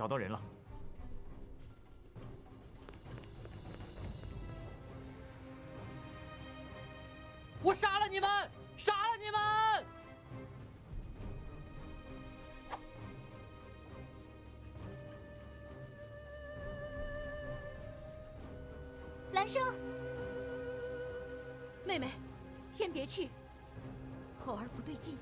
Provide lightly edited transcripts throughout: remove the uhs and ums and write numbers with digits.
找到人了。我杀了你们！杀了你们！兰生，妹妹，先别去，后儿不对劲。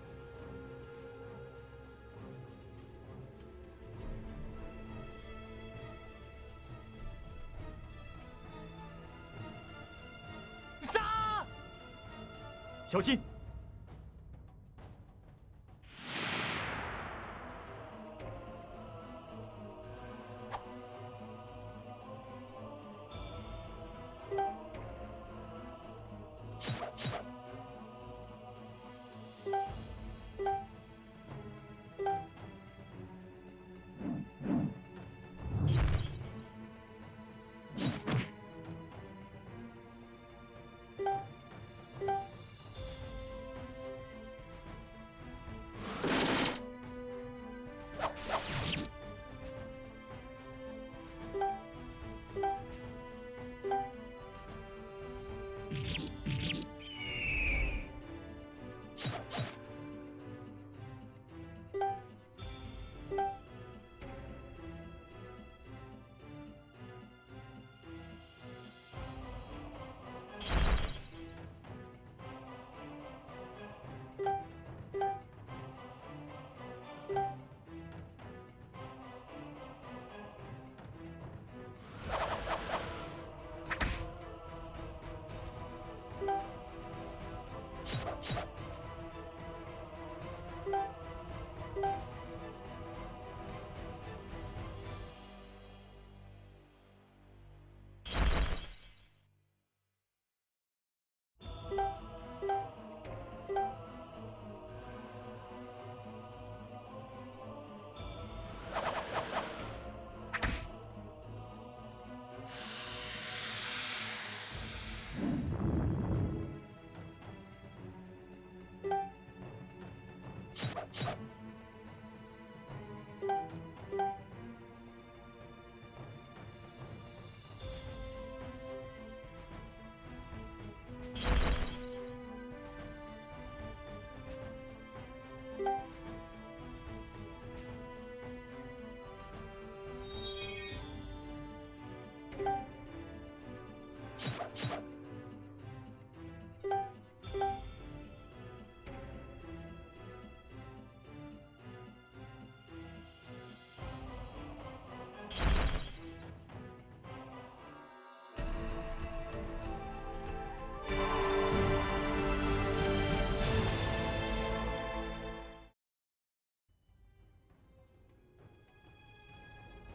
杀！小心！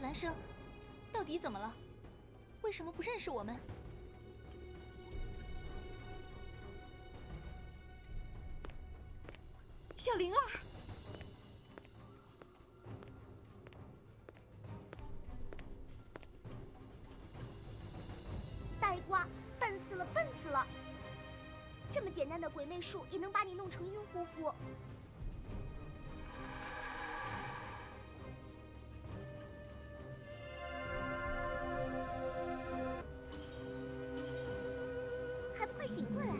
兰生，到底怎么了？为什么不认识我们？小灵儿，呆瓜，笨死了，笨死了！这么简单的鬼魅术也能把你弄成晕乎乎。还不快醒过来！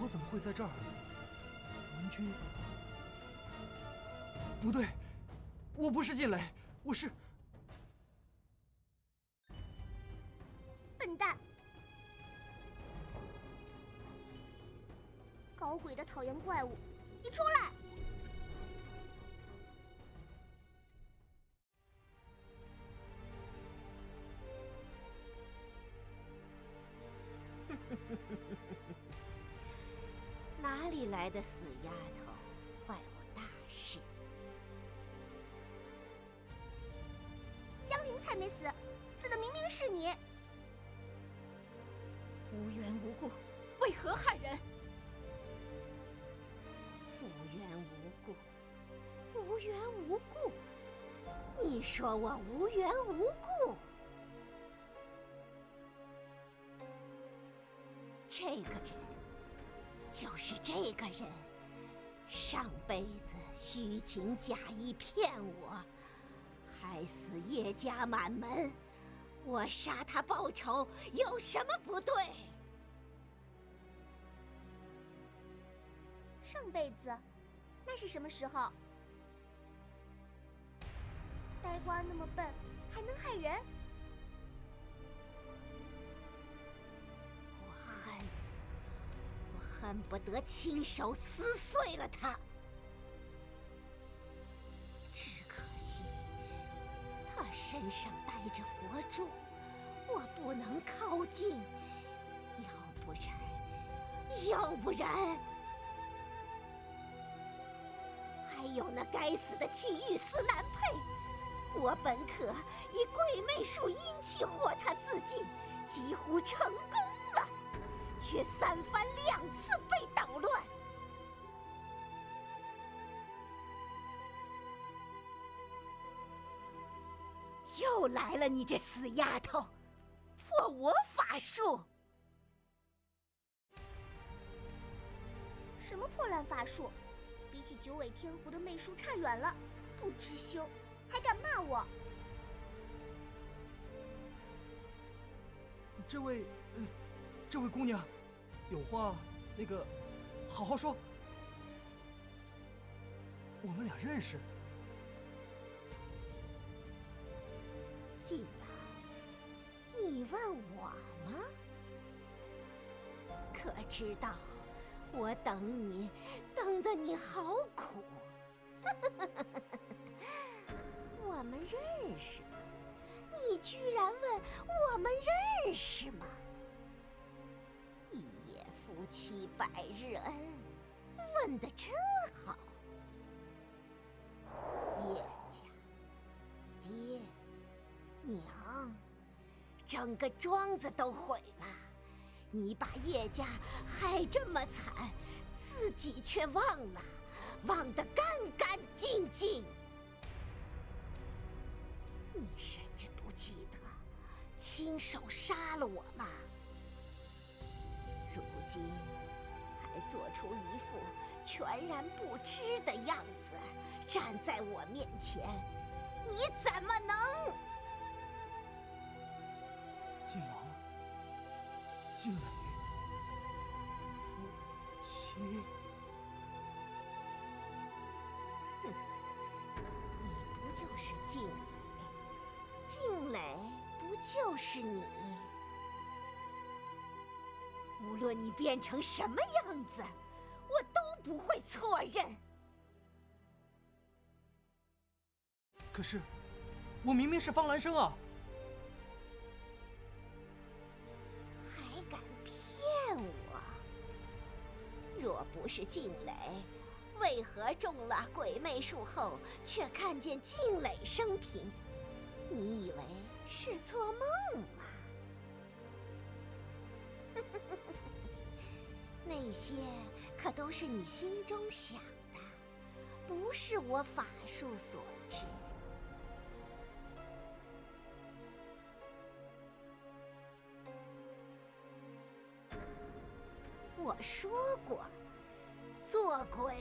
我怎么会在这儿？文君，不对，我不是晋雷，我是笨蛋！搞鬼的讨厌怪物，你出来！哪里来的死丫头，坏我大事！香菱才没死，死的明明是你！无缘无故，为何害人？无缘无故，无缘无故！你说我无缘无故？这个人，就是这个人，上辈子虚情假意骗我，害死叶家满门，我杀他报仇有什么不对？上辈子，那是什么时候？呆瓜那么笨，还能害人？我恨不得亲手撕碎了他。只可惜，他身上带着佛珠，我不能靠近。要不然，还有那该死的祁玉丝难配。我本可以鬼魅术阴气惑他自尽，几乎成功了，却三番两次被捣乱。又来了你这死丫头，破我法术！什么破烂法术？比起九尾天狐的媚术差远了，不知羞，还敢骂我？这位姑娘，有话好好说。我们俩认识。锦郎，你问我吗？可知道我等你等得你好苦。我们认识吗？你居然问我们认识吗？一夜夫妻百日恩，问得真好。叶家，爹，娘，整个庄子都毁了。你把叶家害这么惨，自己却忘得干干净净。你甚至不记得亲手杀了我吗？如今还做出一副全然不知的样子，站在我面前，你怎么能？锦郎，锦磊，夫妻。你不就是静磊？静磊不就是你？无论你变成什么样子，我都不会错认。可是，我明明是方兰生啊！还敢骗我？若不是静磊，为何中了鬼魅术后却看见静磊生平？你以为是做梦吗？那些可都是你心中想的，不是我法术所致。我说过，做鬼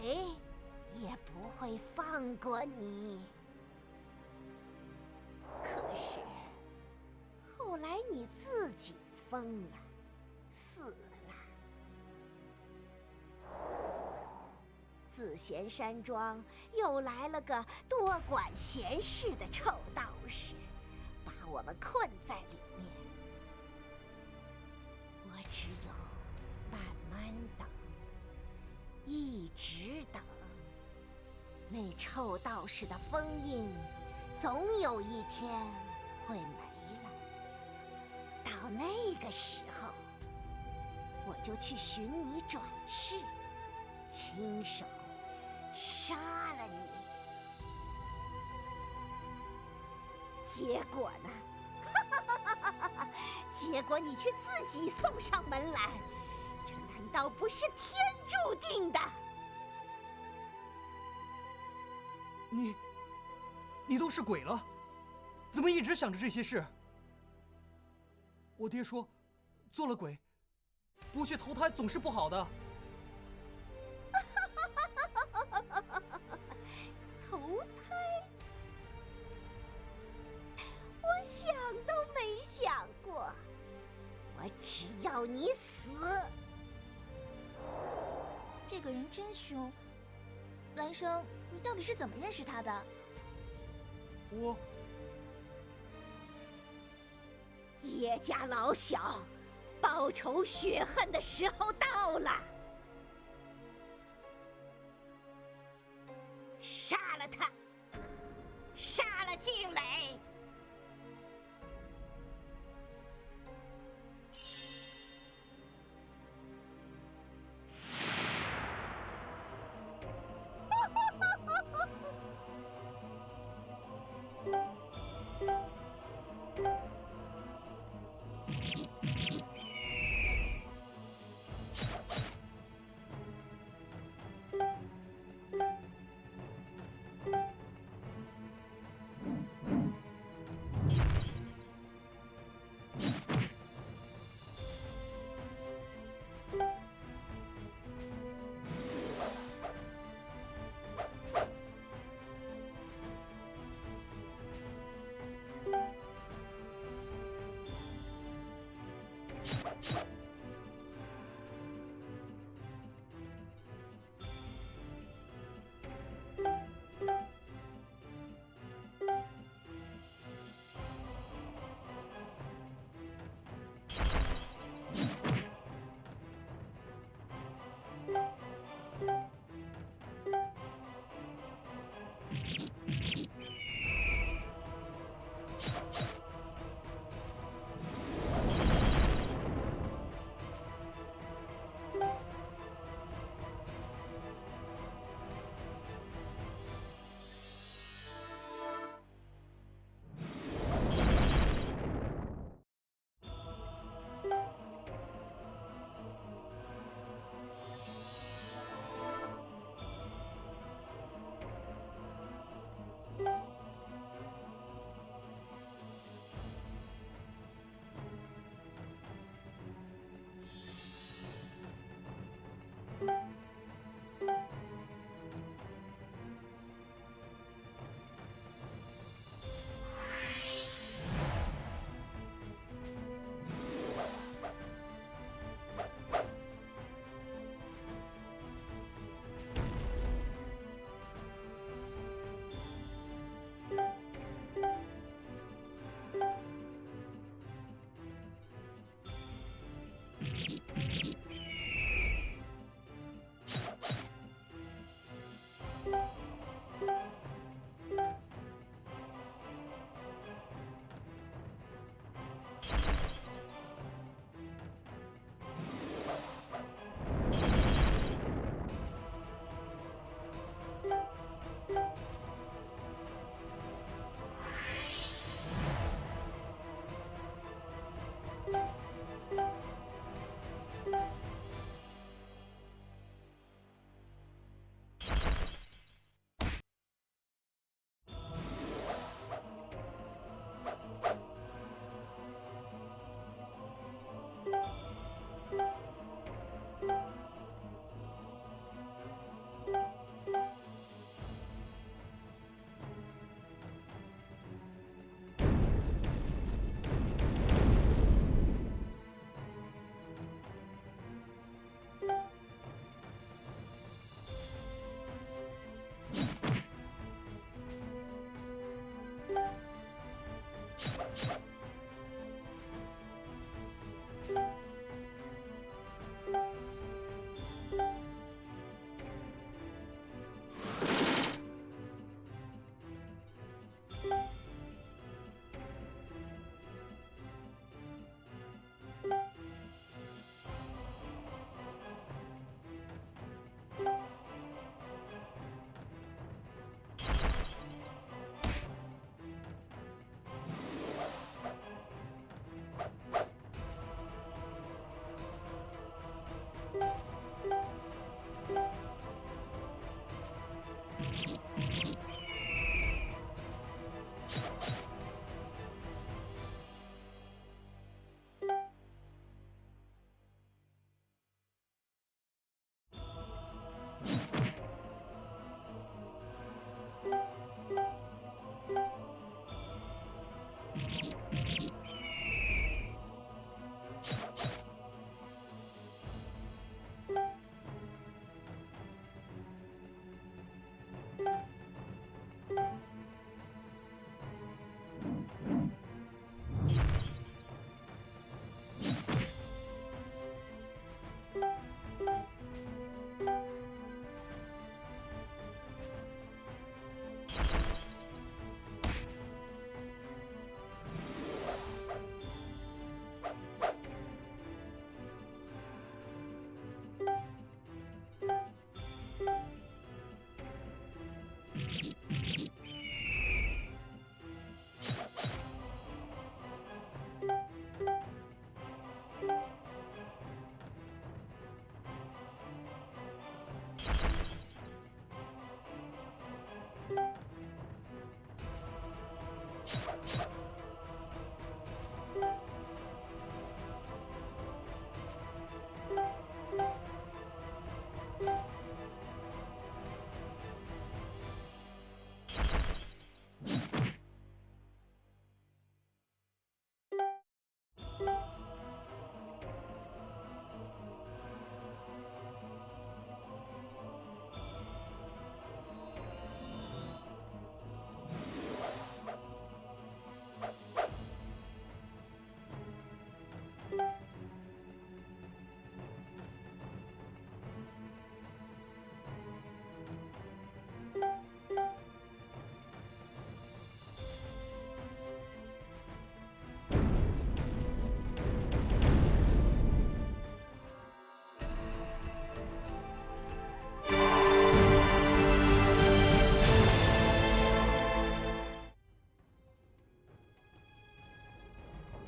也不会放过你。可是后来你自己疯了，死了。自贤山庄又来了个多管闲事的臭道士，把我们困在里面。我只有慢慢等，一直等。那臭道士的封印总有一天会没了，到那个时候，我就去寻你转世，亲手杀了你。结果呢？结果你却自己送上门来，这难道不是天注定的？你都是鬼了，怎么一直想着这些事？我爹说，做了鬼不去投胎总是不好的。投胎？我想都没想过，我只要你死。这个人真凶，兰生，你到底是怎么认识他的？叶家老小，报仇雪恨的时候到了，杀了他，杀了静蕾。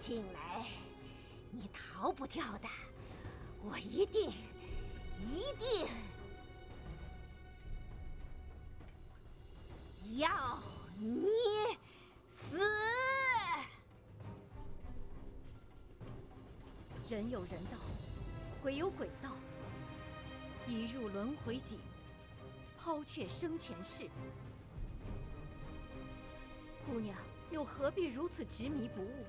进来，你逃不掉的。我一定要你死！人有人道，鬼有鬼道。一入轮回井，抛却生前事。姑娘又何必如此执迷不悟？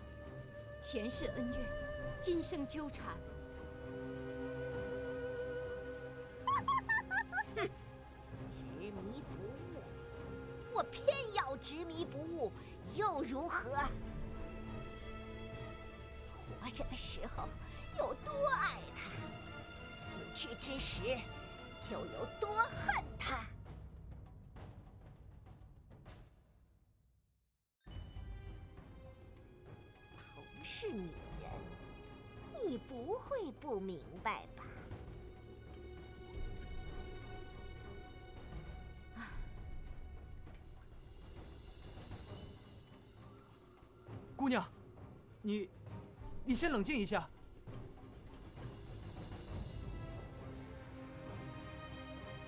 前世恩怨，今生纠缠。哼，执迷不悟，我偏要执迷不悟，又如何？活着的时候有多爱他，死去之时就有多恨他。同是女人，你不会不明白吧？姑娘，你先冷静一下。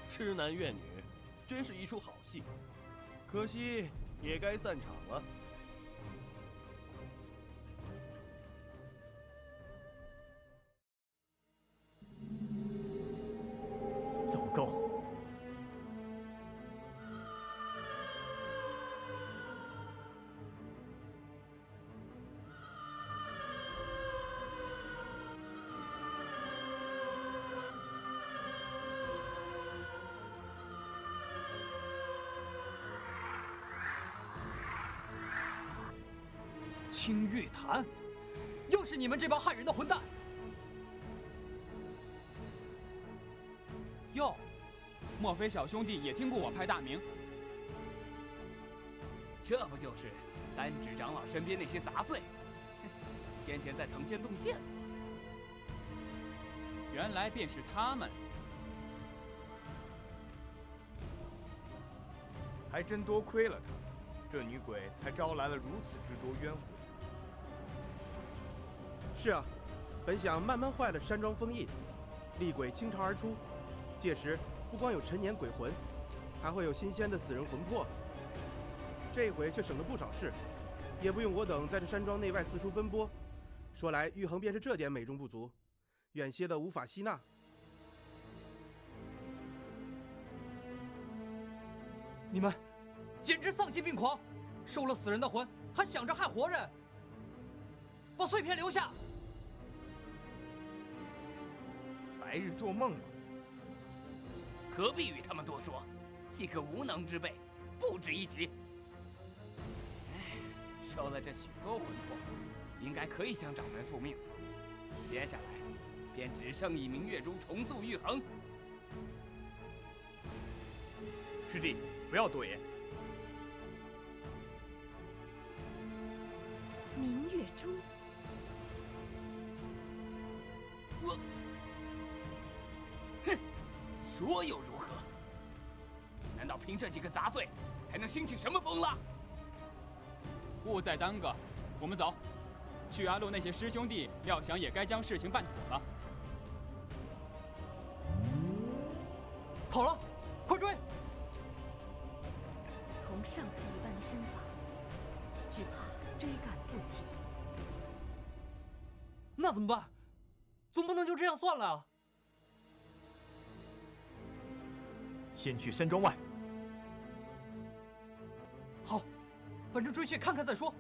痴男怨女，真是一出好戏，可惜也该散场了。走够！清月潭，又是你们这帮害人的混蛋！哟，莫非小兄弟也听过我拍大名？这不就是丹指长老身边那些杂碎？先前在藤间洞见过。原来便是他们。还真多亏了他，这女鬼才招来了如此之多冤魂。是啊，本想慢慢坏了山庄风意，厉鬼倾巢而出，届时不光有陈年鬼魂，还会有新鲜的死人魂魄。这回却省了不少事，也不用我等在这山庄内外四处奔波。说来玉衡便是这点美中不足，远些的无法吸纳。你们简直丧心病狂，收了死人的魂，还想着害活人，把碎片留下。白日做梦了，何必与他们多说？既可无能之辈，不值一提。哎，收了这许多魂魄，应该可以向掌门复命。接下来，便只剩以明月珠重塑玉衡。师弟，不要多言。明月珠，我，哼，说又如何？难道凭这几个杂碎，还能兴起什么风浪？勿再耽搁，我们走。去阿路那些师兄弟，料想也该将事情办妥了。跑了，快追！同上次一般的身法，只怕追赶不及。那怎么办？总不能就这样算了啊！先去山庄外。好，反正追去看看再说。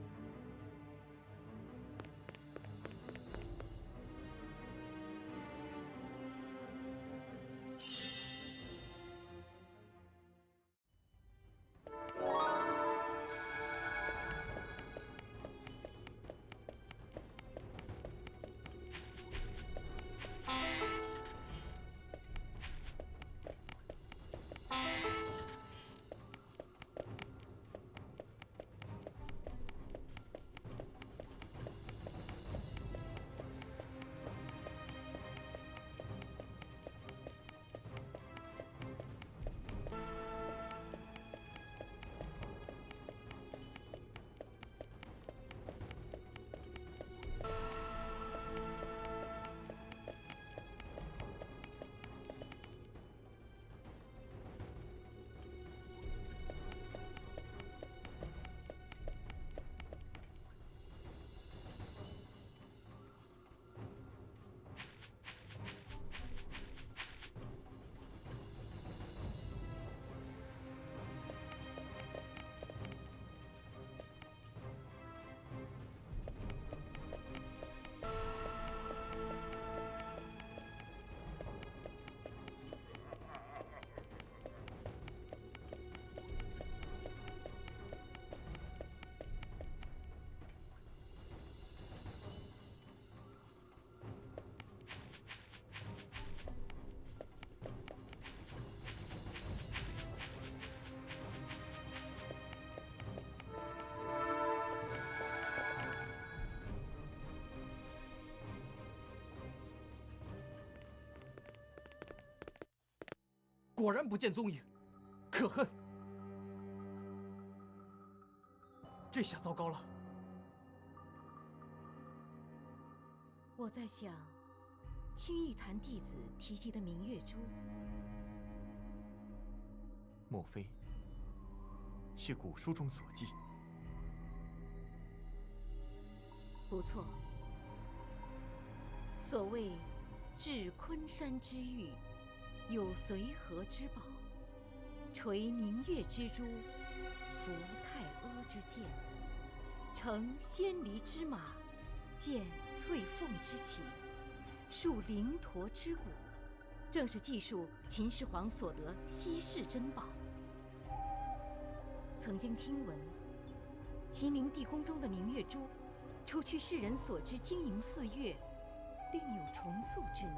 果然不见踪影，可恨！这下糟糕了。我在想，青玉坛弟子提及的明月珠，莫非是古书中所记？不错。所谓至昆山之玉，有随和之宝，垂明月之珠，拂太阿之剑，乘仙离之马，见翠凤之旗，树灵驼之骨，正是记述秦始皇所得稀世珍宝。曾经听闻，秦陵地宫中的明月珠，除去世人所知晶莹似月，另有重塑之能。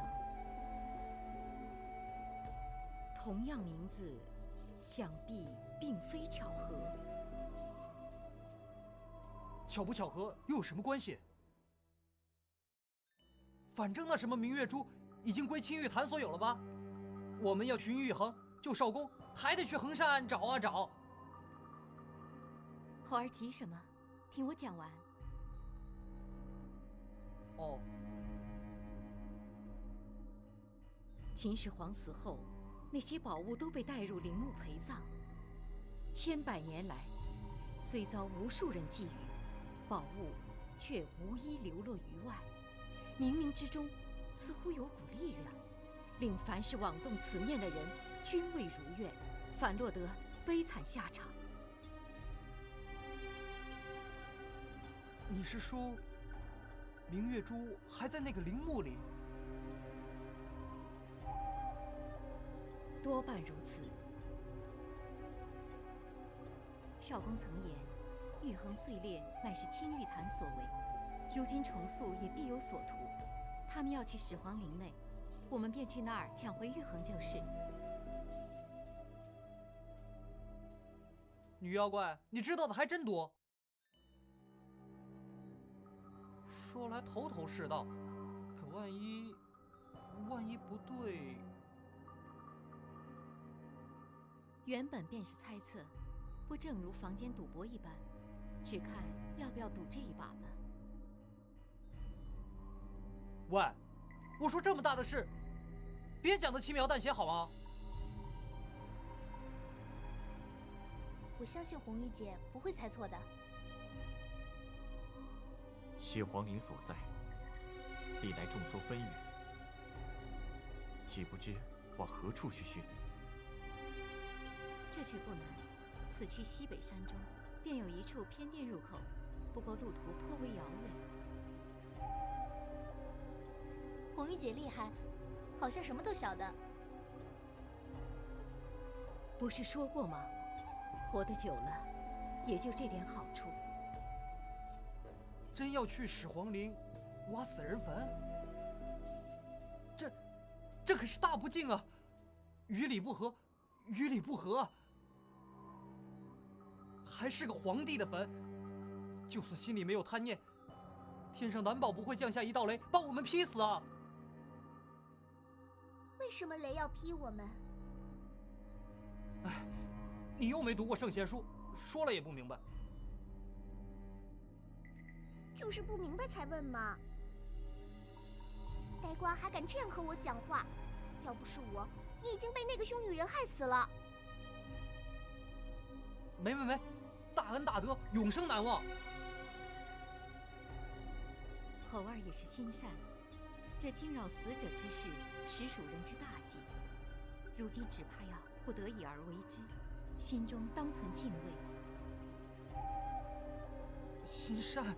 同样名字，想必并非巧合。巧不巧合又有什么关系？反正那什么明月珠已经归青玉坛所有了吧？我们要寻玉衡救少公，还得去衡山找啊找。猴儿急什么？听我讲完。哦。秦始皇死后，那些宝物都被带入陵墓陪葬。千百年来，虽遭无数人觊觎，宝物却无一流落于外。冥冥之中，似乎有股力量，令凡是妄动此念的人均未如愿，反落得悲惨下场。你是说，明月珠还在那个陵墓里？多半如此。少公曾言，玉衡碎裂乃是青玉坛所为，如今重塑也必有所图。他们要去始皇陵内，我们便去那儿抢回玉衡就是。女妖怪，你知道的还真多。说来头头是道，可万一不对。原本便是猜测，不正如坊间赌博一般，只看要不要赌这一把吧。喂，我说这么大的事，别讲得轻描淡写好吗？我相信红玉姐不会猜错的。始皇陵所在，历来众说纷纭，只不知往何处去寻。这却不难，此去西北山中，便有一处偏殿入口，不过路途颇为遥远。红玉姐厉害，好像什么都晓得。不是说过吗？活得久了，也就这点好处。真要去始皇陵挖死人坟？这可是大不敬啊！于理不合，于理不合啊！还是个皇帝的坟，就算心里没有贪念，天上难保不会降下一道雷，把我们劈死啊！为什么雷要劈我们？哎，你又没读过圣贤书，说了也不明白。就是不明白才问嘛。呆瓜还敢这样和我讲话，要不是我，你已经被那个凶女人害死了。没，大恩大德永生难忘。猴儿也是心善，这惊扰死者之事，实属人之大忌。如今只怕要不得已而为之，心中当存敬畏。心善。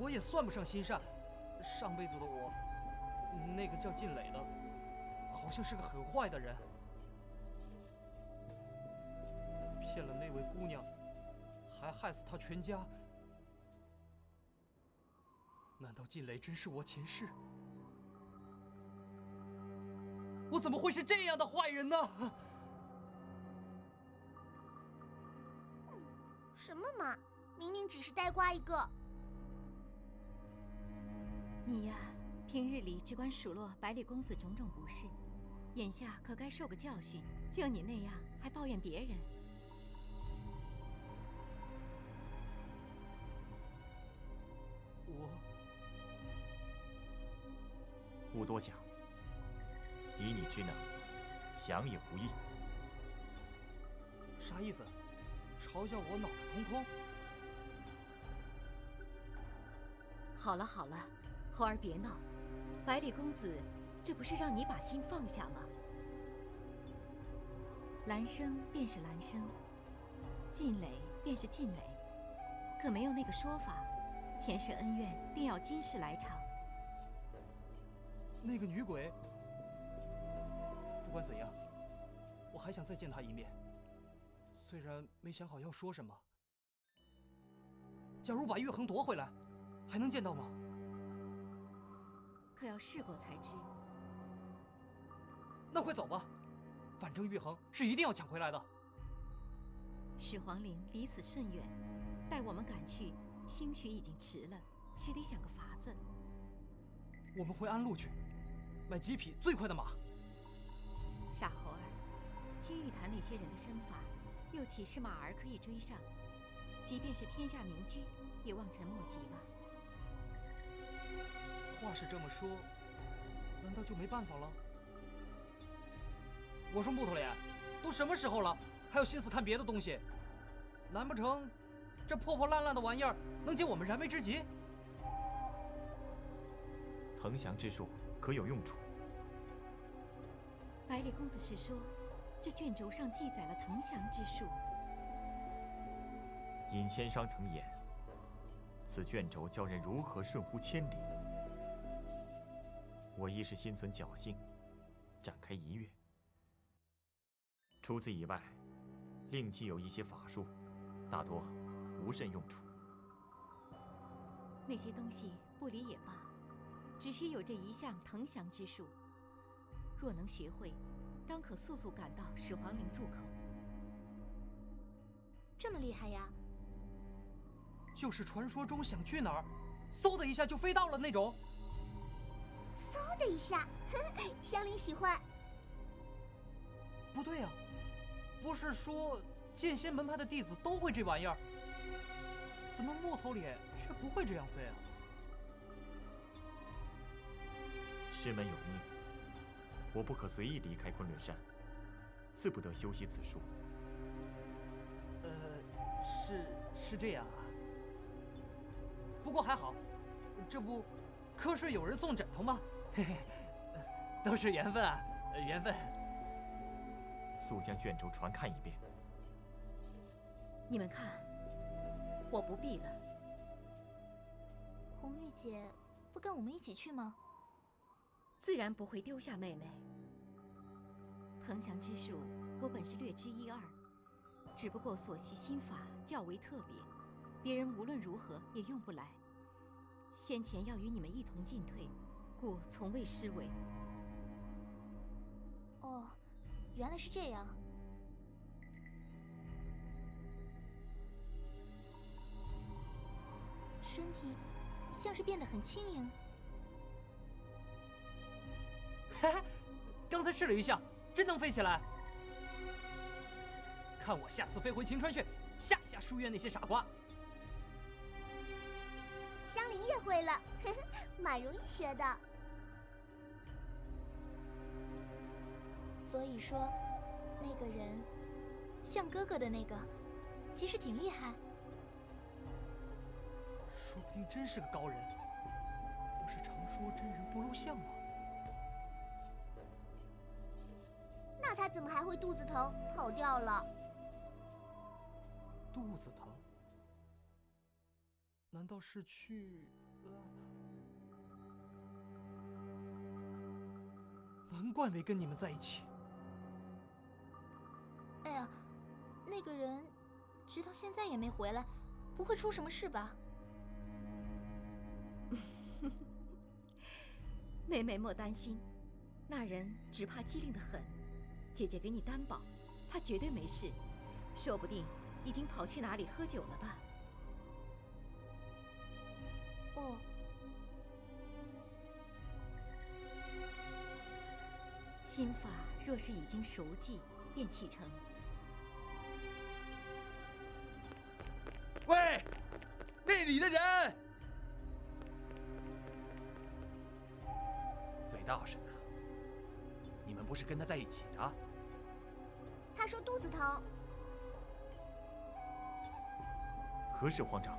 我也算不上心善，上辈子的我，那个叫晋磊的，好像是个很坏的人，骗了那位姑娘，还害死她全家。难道晋磊真是我前世？我怎么会是这样的坏人呢？什么嘛，明明只是呆瓜一个。你呀，平日里只管数落百里公子种种不是，眼下可该受个教训。就你那样，还抱怨别人？勿多想，以你之能，想也无益。啥意思？嘲笑我脑袋空空？好了好了，猴儿别闹。百里公子，这不是让你把心放下吗？兰生便是兰生，晋磊便是晋磊，可没有那个说法。前世恩怨，定要今世来偿。那个女鬼，不管怎样，我还想再见她一面。虽然没想好要说什么。假如把玉衡夺回来，还能见到吗？可要试过才知。那快走吧，反正玉衡是一定要抢回来的。始皇陵离此甚远，待我们赶去，兴许已经迟了，须得想个法子。我们回安陆去，买几匹最快的马。傻猴儿，青玉坛那些人的身法，又岂是马儿可以追上？即便是天下明君，也望尘莫及吧。话是这么说，难道就没办法了？我说木头脸，都什么时候了，还有心思看别的东西？难不成这破破烂烂的玩意儿能解我们燃眉之急？腾翔之术可有用处？百里公子是说，这卷轴上记载了腾翔之术。尹千商曾言，此卷轴教人如何顺乎千里。我亦是心存侥幸，展开一阅。除此以外，另记有一些法术，大多无甚用处。那些东西不理也罢，只需有这一项腾翔之术，若能学会，当可速速赶到始皇陵入口。这么厉害呀？就是传说中想去哪儿，嗖的一下就飞到了那种。嗖的一下，香菱喜欢。不对呀，不是说剑仙门派的弟子都会这玩意儿？怎么木头脸却不会这样飞啊？师门有命，我不可随意离开昆仑山，自不得修习此术。是这样啊。不过还好，这不瞌睡有人送枕头吗？嘿嘿，都是缘分啊，缘分。速将卷轴传看一遍。你们看，我不必了。红玉姐不跟我们一起去吗？自然不会丢下妹妹。腾翔之术，我本是略知一二，只不过所习心法较为特别，别人无论如何也用不来。先前要与你们一同进退，故从未失为。哦，原来是这样。身体像是变得很轻盈。哈哈，刚才试了一下，真能飞起来。看我下次飞回晴川去，吓吓书院那些傻瓜。香菱也会了，呵呵，蛮容易学的。所以说，那个人，像哥哥的那个，其实挺厉害。说不定真是个高人。不是常说真人不露相吗？那他怎么还会肚子疼跑掉了？肚子疼？难道是去难怪没跟你们在一起。哎呀，那个人直到现在也没回来，不会出什么事吧？妹妹莫担心，那人只怕机灵得很。姐姐给你担保，他绝对没事，说不定已经跑去哪里喝酒了吧。哦，新法若是已经熟记，便启程。喂，那里的人！嘴道士呢？你们不是跟他在一起的？他说肚子疼。何事，皇长？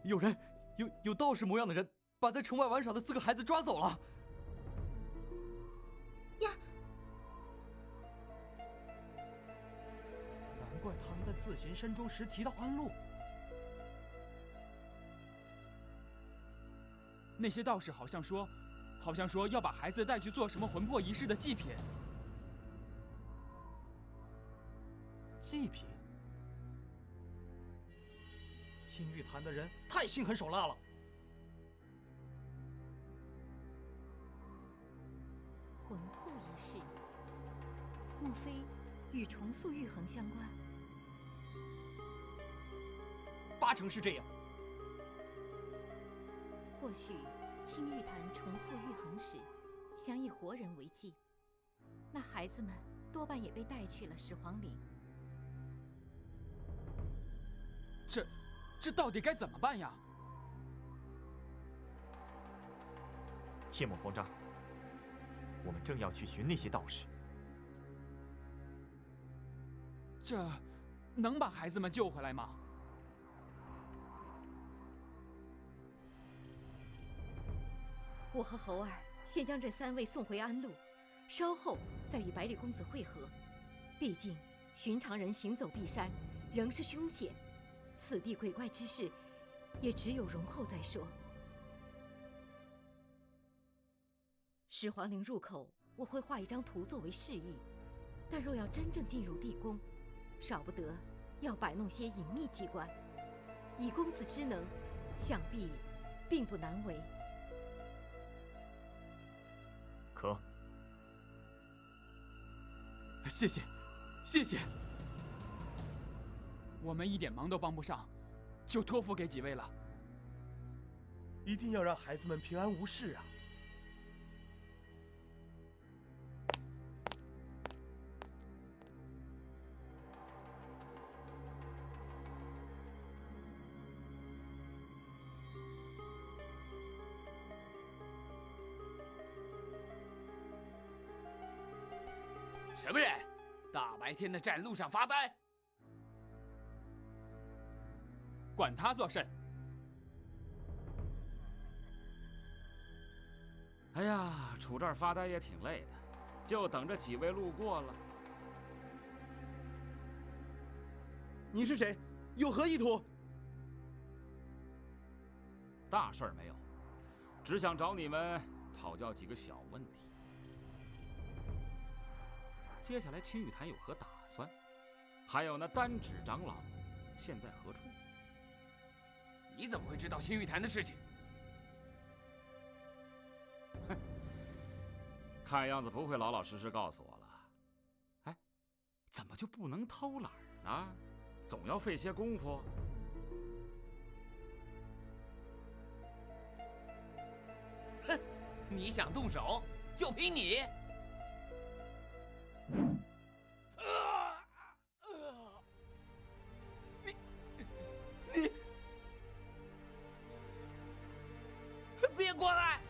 有人，有道士模样的人，把在城外玩耍的4个孩子抓走了。呀！难怪他们在自行山庄时提到安陆。那些道士好像说要把孩子带去做什么魂魄仪式的祭品。祭品？青玉坛的人太心狠手辣了。魂魄仪式，莫非与重塑玉衡相关？8成是这样。或许青玉坛重塑玉衡时，想以活人为祭，那孩子们多半也被带去了始皇陵。这到底该怎么办呀？切莫慌张，我们正要去寻那些道士。这能把孩子们救回来吗？我和猴儿先将这3位送回安陆，稍后再与百里公子会合。毕竟寻常人行走碧山，仍是凶险。此地鬼怪之事，也只有容后再说。始皇陵入口，我会画一张图作为示意，但若要真正进入地宫，少不得要摆弄些隐秘机关。以公子之能，想必并不难为。可，谢谢，谢谢。我们一点忙都帮不上，就托付给几位了。一定要让孩子们平安无事啊！什么人？大白天的站路上发呆？管他作甚！哎呀，杵这儿发呆也挺累的，就等着几位路过了。你是谁？有何意图？大事儿没有，只想找你们讨教几个小问题。接下来青玉坛有何打算？还有那单指长老现在何处？你怎么会知道青玉坛的事情？哼，看样子不会老老实实告诉我了。哎，怎么就不能偷懒呢？总要费些功夫。哼，你想动手，就凭你！你别过来！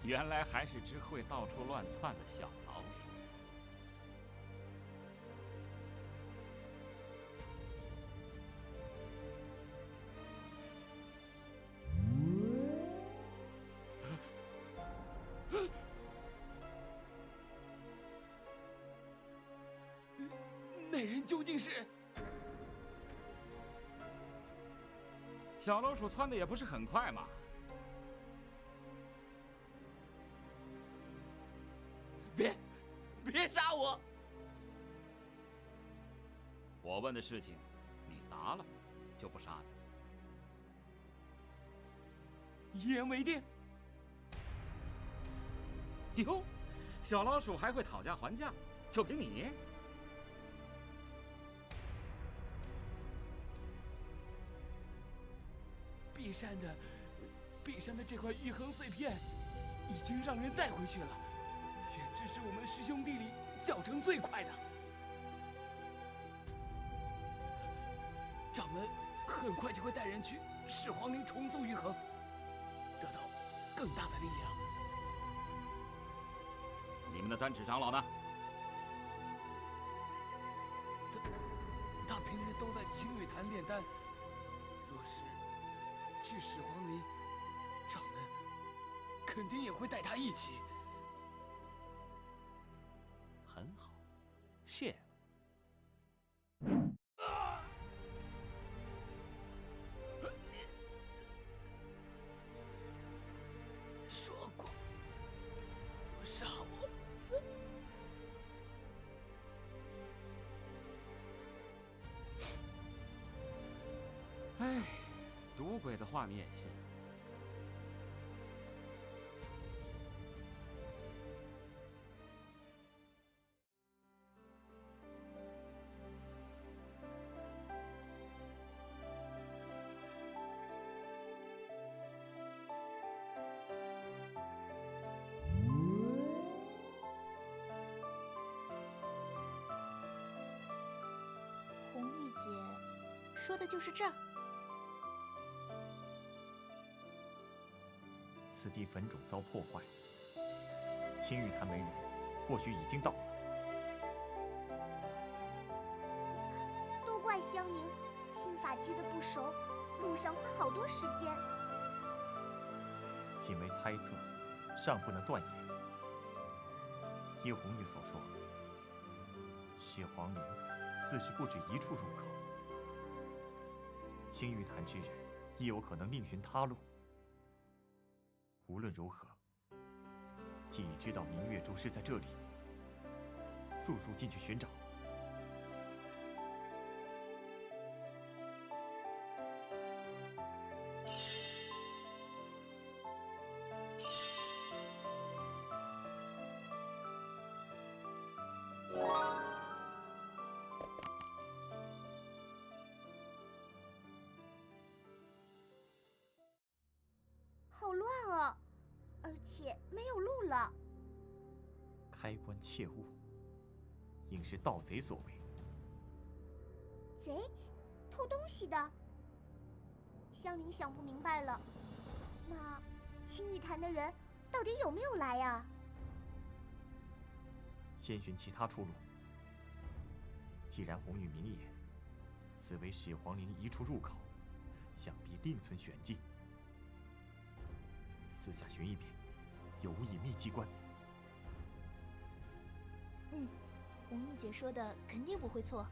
原来还是只会到处乱窜的小老鼠。那人究竟是？小老鼠窜的也不是很快嘛。别杀我！我问的事情，你答了，就不杀你。一言为定。哟，小老鼠还会讨价还价，就凭你？壁山的这块玉衡碎片，已经让人带回去了。远志是我们师兄弟里脚程最快的。掌门很快就会带人去始皇陵重塑玉衡，得到更大的力量。你们的丹尺长老呢？他平日都在青玉坛炼丹，若是去始皇陵，掌门肯定也会带他一起。很好，谢了。说过不杀我，唉，赌鬼的话你也信？红玉姐说的就是这儿。此地坟冢遭破坏，青玉坛门人或许已经到了。都怪香凝，新法记的不熟，路上花好多时间。仅为猜测，尚不能断言。依红玉所说，始皇陵似是不止一处入口，青玉坛之人亦有可能另寻他路。无论如何，既已知道明月珠是在这里，速速进去寻找。好乱啊，而且没有路了。开棺切勿，应是盗贼所为。贼？偷东西的？香菱想不明白了。那青玉坛的人到底有没有来呀？先寻其他出路。既然红玉明言，此为始皇陵一处入口，想必另存玄机。四下寻一遍，有无隐秘机关？红玉姐说的肯定不会错。